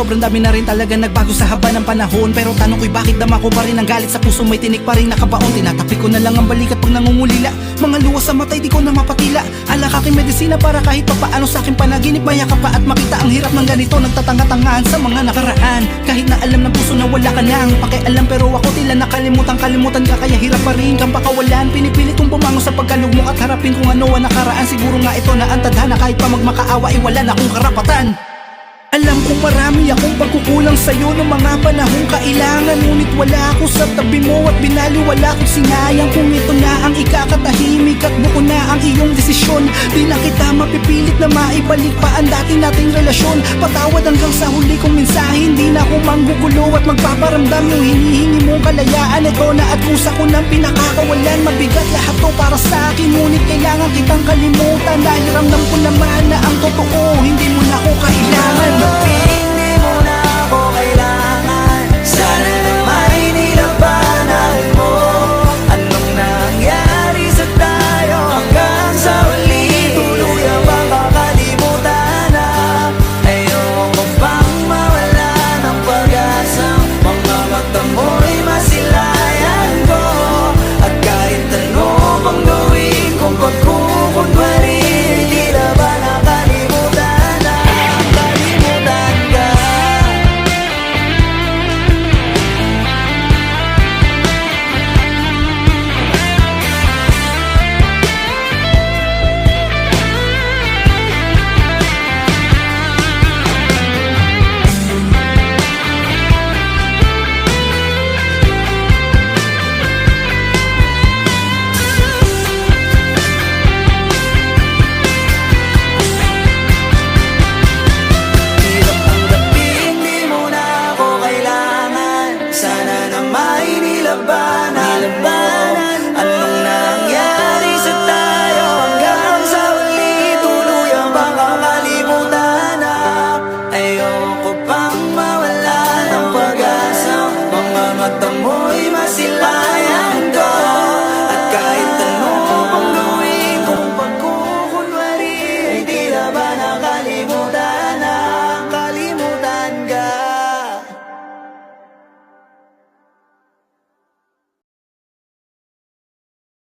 sobrang dami na rin talaga nagbago sa haba ng panahon. Pero tanong ko'y bakit dama ko pa rin ang galit sa puso, may tinik pa rin nakabaon. Tinatapik ko na lang ang balikat pag nangungulila, mga luwas sa matay di ko na mapatila. Alak aking medisina para kahit papaano sa aking panaginip mayakap pa at makita ang hirap ng ganito. Nagtatanga-tangahan sa mga nakaraan, kahit na alam ng puso na wala ka nang pakialam. Pero ako tila nakalimutan ka, kaya hirap pa rin kang pakawalan. Pinipilit kong bumangon sa pagkalugmok at harapin kung ano ang nakaraan. Siguro nga ito na ang tadhana, kahit pa magmakaawa ay wala na akong karapatan. Alam kong marami akong pagkukulang sa'yo noong mga panahong kailangan, ngunit wala ako sa tabi mo at binaliwala ko sinayang. Kung ito na ang ikakatahimik at buo na ang iyong desisyon, di na kita mapipilit na maibalik pa ang dati nating relasyon. Patawad hanggang sa huli kong mensahe, hindi na ako manggugulo at magpaparamdam. Yung hinihingi mong kalayaan, ito na at kusa ko ng pinakakawalan. Mabigat lahat to para sa akin, ngunit kailangan kitang kalimutan, dahil ramdam ko naman na ang totoo, hindi mo na ako kailangan. Hindi mo na ako kailangan. Sana